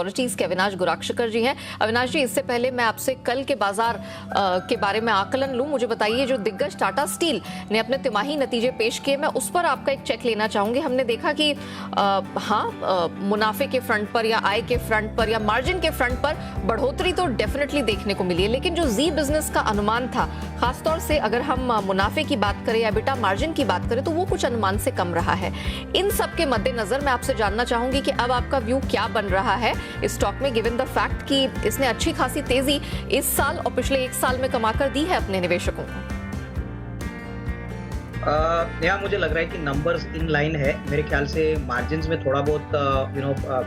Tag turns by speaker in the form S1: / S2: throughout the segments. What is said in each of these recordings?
S1: Securities के अविनाश गुराक्षकर जी हैं। अविनाश जी, इससे पहले मैं आपसे कल के बाजार के बारे में आकलन लूं, मुझे बताइए जो दिग्गज टाटा स्टील ने अपने तिमाही नतीजे पेश किए, मैं उस पर आपका एक चेक लेना चाहूंगी। हमने देखा कि मुनाफे के फ्रंट पर या आय के फ्रंट पर या मार्जिन के फ्रंट पर बढ़ोतरी तो डेफिनेटली देखने को मिली है, लेकिन जो जी बिजनेस का अनुमान था, खासतौर से अगर हम मुनाफे की बात करें या एबिटा मार्जिन की बात करें, तो वो कुछ अनुमान से कम रहा है। इन सब के मद्देनजर मैं आपसे जानना चाहूंगी कि अब आपका व्यू क्या बन रहा है इस स्टॉक में, गिवन द फैक्ट कि इसने अच्छी खासी तेजी इस साल और पिछले 1 साल में कमाकर दी है अपने निवेशकों को।
S2: यहाँ मुझे लग रहा है कि नंबर्स इन लाइन है। मेरे ख्याल से मार्जिन्स में थोड़ा बहुत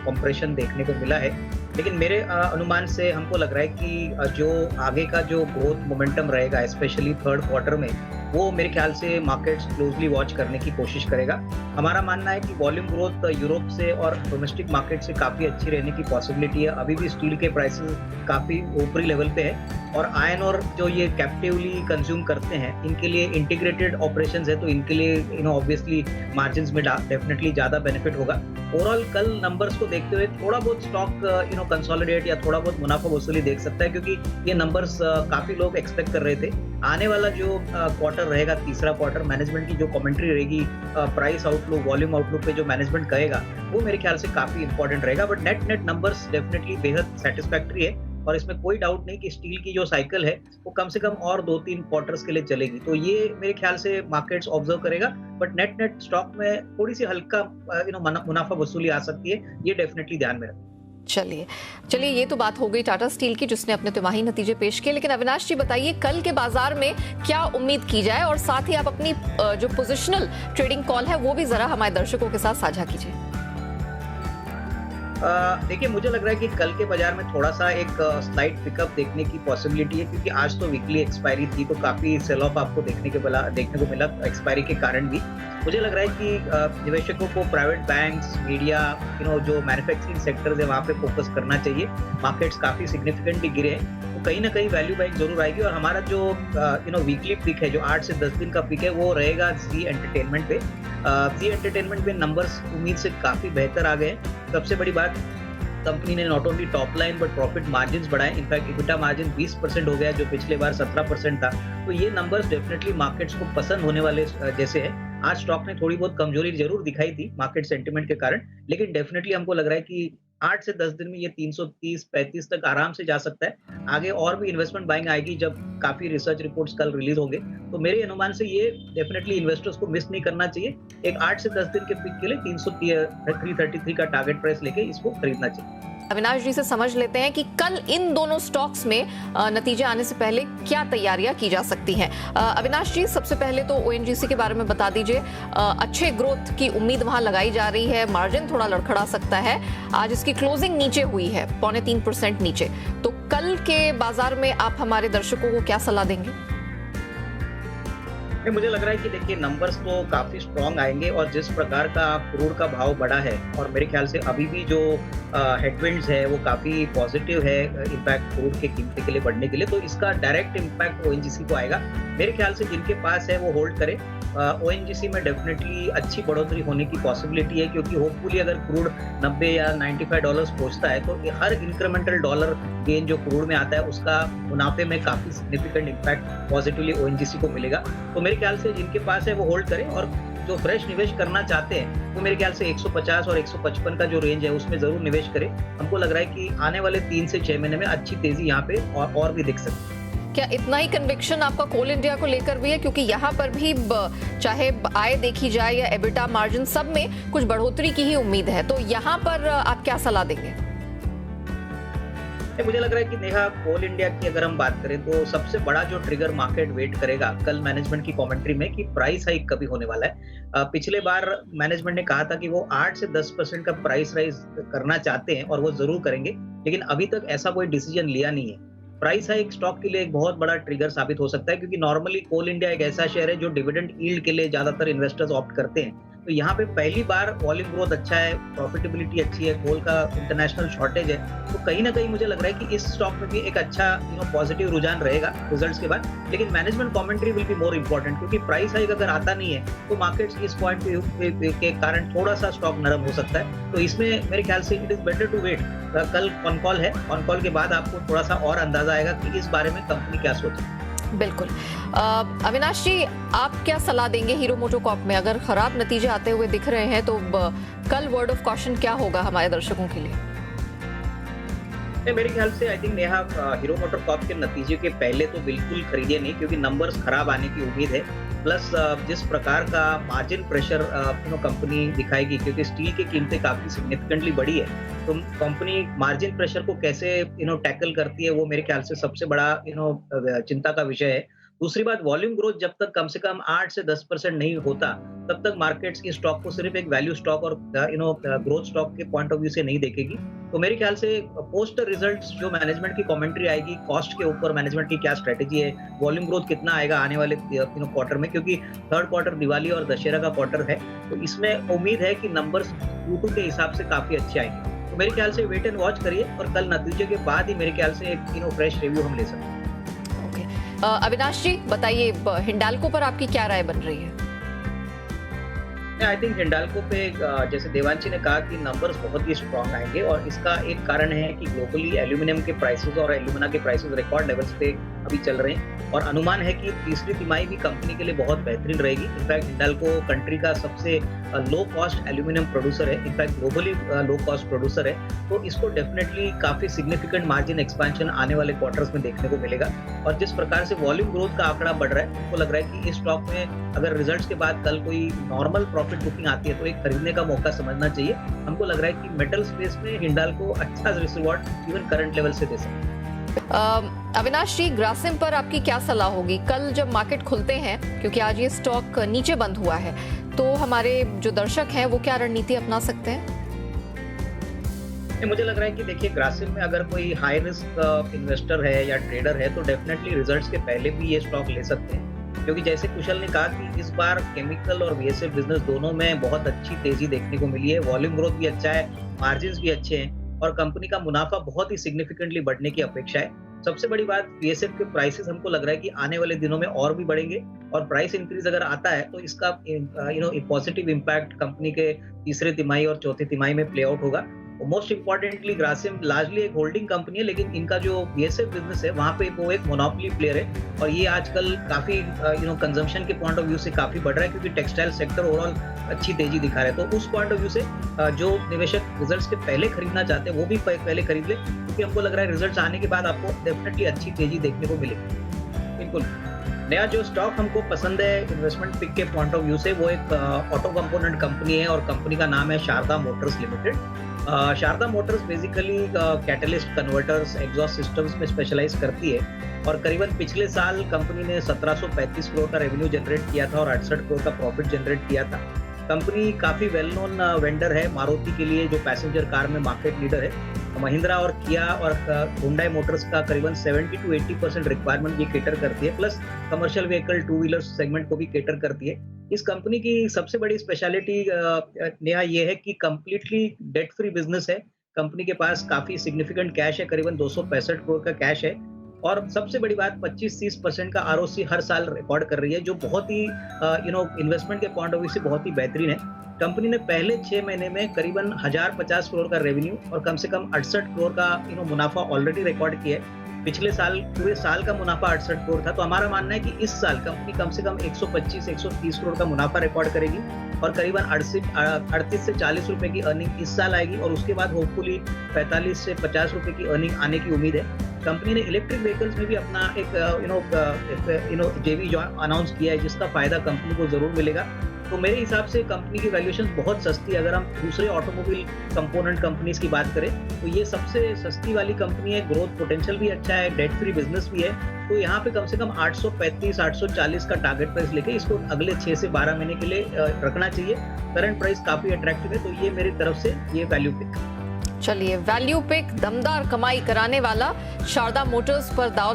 S2: कंप्रेशन देखने को मिला है, लेकिन मेरे अनुमान से हमको लग रहा है कि जो आगे का जो ग्रोथ मोमेंटम रहेगा स्पेशली थर्ड क्वार्टर में, वो मेरे ख्याल से मार्केट्स क्लोजली वॉच करने की कोशिश करेगा। हमारा मानना है कि वॉल्यूम ग्रोथ यूरोप से और डोमेस्टिक मार्केट से काफ़ी अच्छी रहने की पॉसिबिलिटी है। अभी भी स्टील के प्राइसेस काफ़ी ऊपरी लेवल पे है और आयरन और जो ये कैप्टिवली कंज्यूम करते हैं, इनके लिए इंटीग्रेटेड ऑपरेशंस है, तो इनके लिए ऑब्वियसली मार्जिन्स में डेफिनेटली ज़्यादा बेनिफिट होगा। ओवरऑल कल नंबर्स को देखते हुए थोड़ा बहुत स्टॉक कंसोलिडेट या थोड़ा बहुत मुनाफा वसूली देख सकता है, क्योंकि ये नंबर्स काफ़ी लोग एक्सपेक्ट कर रहे थे। आने वाला जो क्वार्टर रहेगा, तीसरा क्वार्टर, मैनेजमेंट की जो कमेंट्री रहेगी, प्राइस आउटलुक, वॉल्यूम आउटलुक पे जो मैनेजमेंट कहेगा, वो मेरे ख्याल से काफ़ी इंपॉर्टेंट रहेगा। बट नेट नंबर्स डेफिनेटली बेहद सेटिस्फैक्ट्री है और इसमें कोई डाउट नहीं कि स्टील की जो साइकिल है वो कम से कम और 2-3 क्वार्टर्स के लिए चलेगी। तो ये मेरे ख्याल से मार्केट्स ऑब्जर्व करेगा, बट नेट स्टॉक में थोड़ी सी हल्का मुनाफा वसूली आ सकती है, ये डेफिनेटली ध्यान में रखें।
S1: चलिए ये तो बात हो गई टाटा स्टील की, जिसने अपने तिमाही नतीजे पेश किए, लेकिन अविनाश जी बताइए कल के बाजार में क्या उम्मीद की जाए, और साथ ही आप अपनी जो पोजिशनल ट्रेडिंग कॉल है वो भी जरा हमारे दर्शकों के साथ साझा कीजिए।
S2: देखिए, मुझे लग रहा है कि कल के बाजार में थोड़ा सा एक स्लाइड पिकअप देखने की पॉसिबिलिटी है, क्योंकि आज तो वीकली एक्सपायरी थी, तो काफी सेल ऑफ आपको देखने को मिला एक्सपायरी के कारण भी। मुझे लग रहा है कि निवेशकों को प्राइवेट बैंक्स, मीडिया, जो मैन्युफैक्चरिंग सेक्टर्स है, वहाँ पे फोकस करना चाहिए। मार्केट्स काफी सिग्निफिकेंटली गिरे हैं, तो कहीं ना कहीं वैल्यू बाइंग जरूर आएगी। और हमारा जो वीकली पिक है, जो 8 से 10 दिन का पिक है, वो रहेगा जी एंटरटेनमेंट पे। जी एंटरटेनमेंट पे नंबर्स उम्मीद से काफी बेहतर आ गए हैं। सबसे बड़ी बात, कंपनी ने not only top line but profit margins बढ़ाए। इनफैक्ट इबिटा मार्जिन 20% हो गया, जो पिछले बार 17% था। तो ये नंबर्स डेफिनेटली मार्केट्स को पसंद होने वाले जैसे है। आज स्टॉक ने थोड़ी बहुत कमजोरी जरूर दिखाई थी मार्केट सेंटिमेंट के कारण, लेकिन डेफिनेटली हमको लग रहा है कि 8 से 10 दिन में ये 330-35 तक आराम से जा सकता है। आगे और भी इन्वेस्टमेंट बाइंग आएगी जब काफी रिसर्च रिपोर्ट्स कल रिलीज होंगे, तो मेरे अनुमान से ये डेफिनेटली इन्वेस्टर्स को मिस नहीं करना चाहिए। एक 8 से 10 दिन के पिक के लिए 333 का टारगेट प्राइस लेके इसको खरीदना चाहिए।
S1: अविनाश जी से समझ लेते हैं कि कल इन दोनों स्टॉक्स में नतीजे आने से पहले क्या तैयारियां की जा सकती हैं। अविनाश जी, सबसे पहले तो ओएनजीसी के बारे में बता दीजिए। अच्छे ग्रोथ की उम्मीद वहां लगाई जा रही है, मार्जिन थोड़ा लड़खड़ा सकता है, आज इसकी क्लोजिंग नीचे हुई है, 0.25% नीचे। तो कल के बाजार में आप हमारे दर्शकों को क्या सलाह देंगे?
S2: मुझे लग रहा है कि देखिए, नंबर्स तो काफी स्ट्रॉन्ग आएंगे, और जिस प्रकार का क्रूड का भाव बढ़ा है, और मेरे ख्याल से अभी भी जो हेडविंड्स है वो काफी पॉजिटिव है इम्पैक्ट क्रूड के कीमत के लिए बढ़ने के लिए, तो इसका डायरेक्ट इम्पैक्ट ओएनजीसी को आएगा। मेरे ख्याल से जिनके पास है वो होल्ड करे। ओएनजीसी में डेफिनेटली अच्छी बढ़ोतरी होने की पॉसिबिलिटी है, क्योंकि होपफुली अगर क्रूड 90 या $95 पहुंचता है, तो हर इंक्रीमेंटल डॉलर गेन जो क्रूड में आता है, उसका मुनाफे में काफी सिग्निफिकेंट इम्पैक्ट पॉजिटिवली ओएनजीसी को मिलेगा। तो मेरे ख्याल से जिनके पास है वो होल्ड करें, और जो फ्रेश निवेश करना चाहते हैं वो मेरे ख्याल से 150 और 155 का जो रेंज है उसमें जरूर निवेश करें। हमको लग रहा है कि आने वाले 3 से 6 महीने में अच्छी तेजी यहाँ पे और भी दिख सकती है।
S1: क्या इतना ही कन्विक्शन आपका कोल इंडिया को लेकर भी है, क्योंकि यहाँ पर भी चाहे आय देखी जाए या एबिटा मार्जिन, सब में कुछ बढ़ोतरी की ही उम्मीद है, तो यहाँ पर आप क्या सलाह देंगे?
S2: मुझे लग रहा है कि नेहा, कोल इंडिया की अगर हम बात करें तो सबसे बड़ा जो ट्रिगर मार्केट वेट करेगा कल मैनेजमेंट की कमेंट्री में, कि प्राइस हाइक कभी होने वाला है। पिछले बार मैनेजमेंट ने कहा था कि वो 8 से 10% का प्राइस राइज करना चाहते हैं, और वो जरूर करेंगे, लेकिन अभी तक ऐसा कोई डिसीजन लिया नहीं है। प्राइस हाइक स्टॉक के लिए एक बहुत बड़ा ट्रिगर साबित हो सकता है, क्योंकि नॉर्मली कोल इंडिया एक ऐसा शेयर है जो डिविडेंड यील्ड के लिए ज्यादातर इन्वेस्टर्स ऑप्ट करते हैं। तो यहाँ पे पहली बार वॉल्यूम ग्रोथ अच्छा है, प्रॉफिटेबिलिटी अच्छी है, कोल का इंटरनेशनल शॉर्टेज है, तो कहीं ना कहीं मुझे लग रहा है कि इस स्टॉक में भी एक अच्छा पॉजिटिव रुझान रहेगा रिजल्ट्स के बाद। लेकिन management commentary will be more important, क्योंकि प्राइस हाइक अगर आता नहीं है तो मार्केट्स इस पॉइंट के कारण थोड़ा सा स्टॉक नरम हो सकता है। तो इसमें मेरे ख्याल से it is better to wait. कल ऑन कॉल है, ऑन कॉल के बाद आपको थोड़ा सा और अंदाजा आएगा कि इस बारे में कंपनी क्या सोचे।
S1: बिल्कुल। अविनाश जी, आप क्या सलाह देंगे हीरो मोटोकॉर्प में? अगर खराब नतीजे आते हुए दिख रहे हैं तो कल वर्ड ऑफ कॉशन क्या होगा हमारे दर्शकों के लिए?
S2: मेरे ख्याल से I think Neha, hero MotoCorp के नतीजे के पहले तो बिल्कुल खरीदिए नहीं, क्योंकि नंबर्स खराब आने की उम्मीद है। प्लस जिस प्रकार का मार्जिन प्रेशर कंपनी दिखाएगी, क्योंकि स्टील की कीमतें काफी सिग्निफिकेंटली बढ़ी है, तो कंपनी मार्जिन प्रेशर को कैसे टैकल करती है, वो मेरे ख्याल से सबसे बड़ा चिंता का विषय है। दूसरी बात, वॉल्यूम ग्रोथ जब तक कम से कम 8 से 10% नहीं होता, तब तक मार्केट्स इस स्टॉक को सिर्फ एक वैल्यू स्टॉक और ग्रोथ स्टॉक के पॉइंट ऑफ व्यू से नहीं देखेगी। तो मेरे ख्याल से पोस्ट रिजल्ट्स जो मैनेजमेंट की कमेंट्री आएगी, कॉस्ट के ऊपर मैनेजमेंट की क्या स्ट्रेटेजी है, वॉल्यूम ग्रोथ कितना आएगा आने वाले क्वार्टर में, क्योंकि थर्ड क्वार्टर दिवाली और दशहरा का क्वार्टर है, तो इसमें उम्मीद है कि नंबर्स Q2 के हिसाब से काफी अच्छे आएंगे। तो मेरे ख्याल से वेट एंड वॉच करिए, और कल नतीजे के बाद ही मेरे ख्याल से एक फ्रेश रिव्यू हम ले सकते हैं।
S1: अविनाश जी बताइए, हिंडाल्को पर आपकी क्या राय बन रही है?
S2: आई थिंक हिंडाल्को पे जैसे देवांशी ने कहा कि नंबर्स बहुत ही स्ट्रांग आएंगे, और इसका एक कारण है कि ग्लोबली एल्यूमिनियम के प्राइसेस और एल्यूमिना के प्राइसेस रिकॉर्ड लेवल्स पे अभी चल रहे हैं, और अनुमान है कि तीसरी तिमाही भी कंपनी के लिए बहुत बेहतरीन रहेगी। इनफैक्ट हिंडाल्को कंट्री का सबसे लो कॉस्ट एल्यूमिनियम प्रोड्यूसर है, in fact globally low cost producer है, तो इसको डेफिनेटली काफी सिग्निफिकेंट मार्जिन एक्सपेंशन आने वाले क्वार्टर्स में देखने को मिलेगा। और जिस प्रकार से वॉल्यूम ग्रोथ का आंकड़ा बढ़ रहा है, हमको लग रहा है कि इस स्टॉक में अगर रिजल्ट्स के बाद कल कोई नॉर्मल प्रॉफिट बुकिंग आती है तो एक खरीदने का मौका समझना चाहिए। हमको लग रहा है कि मेटल स्पेस में हिंडाल्को अच्छा रिवॉर्ड इवन करंट लेवल से दे सकते हैं।
S1: अविनाश जी, ग्रासिम पर आपकी क्या सलाह होगी? कल जब मार्केट खुलते हैं, क्योंकि आज ये स्टॉक नीचे बंद हुआ है, तो हमारे जो दर्शक हैं वो क्या रणनीति अपना सकते हैं?
S2: मुझे लग रहा है कि देखिए, ग्रासिम में अगर कोई हाई रिस्क इन्वेस्टर है या ट्रेडर है, तो डेफिनेटली रिजल्ट्स के पहले भी ये स्टॉक ले सकते हैं, क्योंकि जैसे कुशल ने कहा कि इस बार केमिकल और VSF बिजनेस दोनों में बहुत अच्छी तेजी देखने को मिली है, वॉल्यूम ग्रोथ भी अच्छा है, मार्जिन्स भी अच्छे हैं, और कंपनी का मुनाफा बहुत ही सिग्निफिकेंटली बढ़ने की अपेक्षा है। सबसे बड़ी बात, VSF के प्राइसेस हमको लग रहा है कि आने वाले दिनों में और भी बढ़ेंगे, और प्राइस इंक्रीज अगर आता है तो इसका पॉजिटिव इम्पैक्ट कंपनी के तीसरे तिमाही और चौथी तिमाही में प्ले आउट होगा। मोस्ट इंपॉर्टेंटली, ग्रासिम लार्जली एक होल्डिंग कंपनी है, लेकिन इनका जो VSF बिजनेस है वहाँ पे वो एक मोनोपोली प्लेयर है, और ये आजकल काफी कंजम्पशन के पॉइंट ऑफ व्यू से काफी बढ़ रहा है, क्योंकि टेक्सटाइल सेक्टर ओवरऑल अच्छी तेजी दिखा रहा है। तो उस पॉइंट ऑफ व्यू से जो निवेशक रिजल्ट्स के पहले खरीदना चाहते हैं वो भी पहले खरीद ले, क्योंकि हमको लग रहा है रिजल्ट्स आने के बाद आपको डेफिनेटली अच्छी तेजी देखने को मिलेगी। बिल्कुल। नया जो स्टॉक हमको पसंद है इन्वेस्टमेंट पिक के पॉइंट ऑफ व्यू से, वो एक ऑटो कंपोनेंट कंपनी है, और कंपनी का नाम है Sharda motors limited. Sharda motors basically catalyst, converters, exhaust systems में स्पेशलाइज करती है, और करीबन पिछले साल कंपनी ने 1735 करोड़ का रेवेन्यू जनरेट किया था और 68 करोड़ का प्रॉफिट जनरेट किया था। कंपनी काफी वेल नोन वेंडर है मारुति के लिए, जो पैसेंजर कार में मार्केट लीडर है। महिंद्रा और किया और हुंडई मोटर्स का करीबन 70 to 80% रिक्वायरमेंट ये केटर करती है, plus commercial vehicle, two wheeler segment को भी केटर करती है। इस कंपनी की सबसे बड़ी स्पेशलिटी नेहा ये है कि कंप्लीटली डेट फ्री बिजनेस है। कंपनी के पास काफी सिग्निफिकेंट कैश है, करीबन 265 करोड़ का कैश है, और सबसे बड़ी बात 25-30% का ROC हर साल रिकॉर्ड कर रही है, जो बहुत ही इन्वेस्टमेंट के पॉइंट ऑफ व्यू से बहुत ही बेहतरीन है। कंपनी ने पहले 6 महीने में करीबन 1050 करोड़ का रेवेन्यू और कम से कम 68 करोड़ का मुनाफा ऑलरेडी रिकॉर्ड किया है। पिछले साल पूरे साल का मुनाफा 68 करोड़ था, तो हमारा मानना है कि इस साल कंपनी कम से कम 125-130 करोड़ का मुनाफा रिकॉर्ड करेगी, और करीबन 38 से 40 रुपए की अर्निंग इस साल आएगी, और उसके बाद होपफुली 45 से 50 रुपए की अर्निंग आने की उम्मीद है। कंपनी ने इलेक्ट्रिक व्हीकल्स में भी अपना एक JV अनाउंस किया है, जिसका फायदा कंपनी को जरूर मिलेगा। तो मेरे हिसाब से कंपनी की वैल्यूएशन बहुत सस्ती है। अगर हम दूसरे ऑटोमोबाइल कंपोनेंट कंपनीज की बात करें तो ये सबसे सस्ती वाली कंपनी है, ग्रोथ पोटेंशियल भी अच्छा है, डेट फ्री बिजनेस भी है। तो यहाँ पे कम से कम 835-840 का टारगेट प्राइस लेके इसको अगले 6 से 12 महीने के लिए रखना चाहिए। करंट प्राइस काफी अट्रैक्टिव है, तो ये मेरी तरफ से ये वैल्यू पिक।
S1: चलिए, वैल्यू पिक, दमदार कमाई कराने वाला शारदा मोटर्स पर दाव